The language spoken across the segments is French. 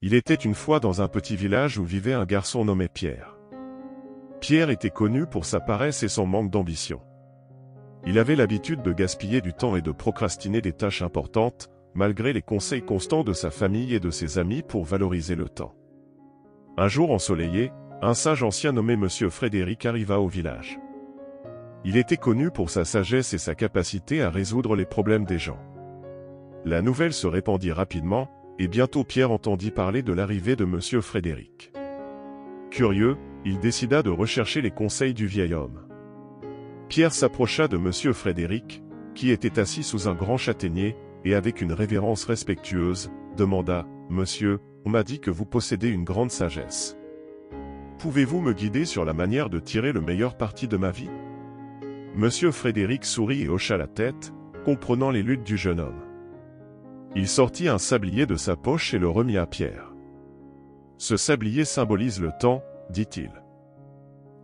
Il était une fois dans un petit village où vivait un garçon nommé Pierre. Pierre était connu pour sa paresse et son manque d'ambition. Il avait l'habitude de gaspiller du temps et de procrastiner des tâches importantes, malgré les conseils constants de sa famille et de ses amis pour valoriser le temps. Un jour ensoleillé, un sage ancien nommé Monsieur Frédéric arriva au village. Il était connu pour sa sagesse et sa capacité à résoudre les problèmes des gens. La nouvelle se répandit rapidement, et bientôt Pierre entendit parler de l'arrivée de Monsieur Frédéric. Curieux, il décida de rechercher les conseils du vieil homme. Pierre s'approcha de Monsieur Frédéric, qui était assis sous un grand châtaignier, et avec une révérence respectueuse, demanda « Monsieur, on m'a dit que vous possédez une grande sagesse. Pouvez-vous me guider sur la manière de tirer le meilleur parti de ma vie ?» Monsieur Frédéric sourit et hocha la tête, comprenant les luttes du jeune homme. Il sortit un sablier de sa poche et le remit à Pierre. « Ce sablier symbolise le temps, dit-il.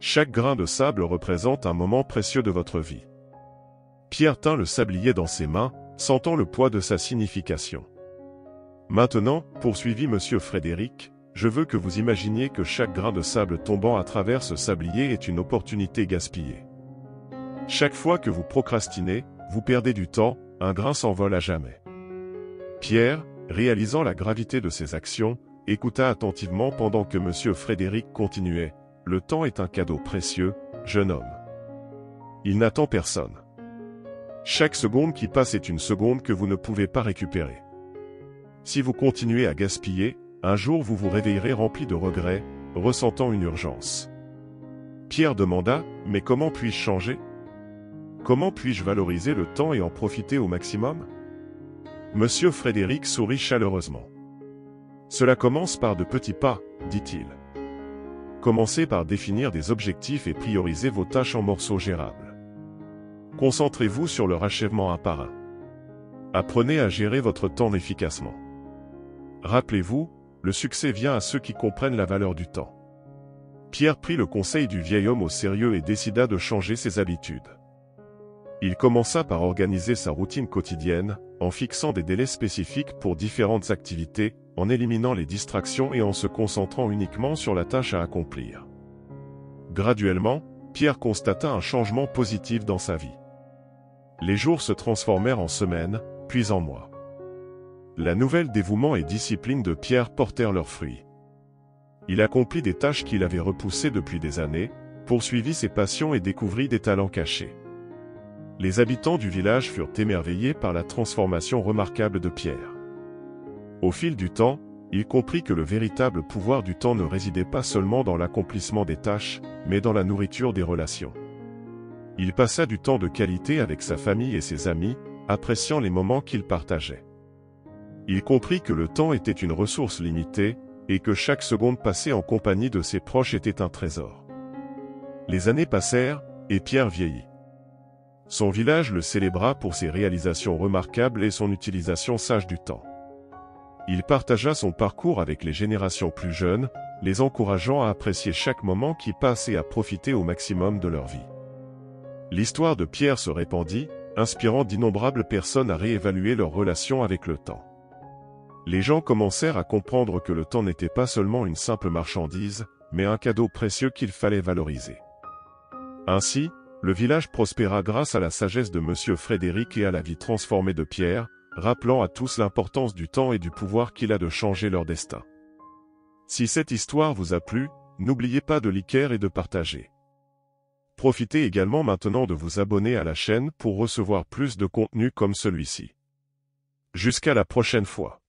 Chaque grain de sable représente un moment précieux de votre vie. » Pierre tint le sablier dans ses mains, sentant le poids de sa signification. « Maintenant, poursuivit Monsieur Frédéric, je veux que vous imaginiez que chaque grain de sable tombant à travers ce sablier est une opportunité gaspillée. Chaque fois que vous procrastinez, vous perdez du temps, un grain s'envole à jamais. » Pierre, réalisant la gravité de ses actions, écouta attentivement pendant que Monsieur Frédéric continuait. « Le temps est un cadeau précieux, jeune homme. Il n'attend personne. Chaque seconde qui passe est une seconde que vous ne pouvez pas récupérer. Si vous continuez à gaspiller, un jour vous vous réveillerez rempli de regrets, ressentant une urgence. » Pierre demanda, « Mais comment puis-je changer? Comment puis-je valoriser le temps et en profiter au maximum ?» Monsieur Frédéric sourit chaleureusement. « Cela commence par de petits pas, dit-il. Commencez par définir des objectifs et prioriser vos tâches en morceaux gérables. Concentrez-vous sur leur achèvement un par un. Apprenez à gérer votre temps efficacement. Rappelez-vous, le succès vient à ceux qui comprennent la valeur du temps. » Pierre prit le conseil du vieil homme au sérieux et décida de changer ses habitudes. Il commença par organiser sa routine quotidienne, en fixant des délais spécifiques pour différentes activités, en éliminant les distractions et en se concentrant uniquement sur la tâche à accomplir. Graduellement, Pierre constata un changement positif dans sa vie. Les jours se transformèrent en semaines, puis en mois. La nouvelle dévouement et discipline de Pierre portèrent leurs fruits. Il accomplit des tâches qu'il avait repoussées depuis des années, poursuivit ses passions et découvrit des talents cachés. Les habitants du village furent émerveillés par la transformation remarquable de Pierre. Au fil du temps, il comprit que le véritable pouvoir du temps ne résidait pas seulement dans l'accomplissement des tâches, mais dans la nourriture des relations. Il passa du temps de qualité avec sa famille et ses amis, appréciant les moments qu'il partageait. Il comprit que le temps était une ressource limitée, et que chaque seconde passée en compagnie de ses proches était un trésor. Les années passèrent, et Pierre vieillit. Son village le célébra pour ses réalisations remarquables et son utilisation sage du temps. Il partagea son parcours avec les générations plus jeunes, les encourageant à apprécier chaque moment qui passe et à profiter au maximum de leur vie. L'histoire de Pierre se répandit, inspirant d'innombrables personnes à réévaluer leur relation avec le temps. Les gens commencèrent à comprendre que le temps n'était pas seulement une simple marchandise, mais un cadeau précieux qu'il fallait valoriser. Ainsi, le village prospéra grâce à la sagesse de Monsieur Frédéric et à la vie transformée de Pierre, rappelant à tous l'importance du temps et du pouvoir qu'il a de changer leur destin. Si cette histoire vous a plu, n'oubliez pas de liker et de partager. Profitez également maintenant de vous abonner à la chaîne pour recevoir plus de contenu comme celui-ci. Jusqu'à la prochaine fois.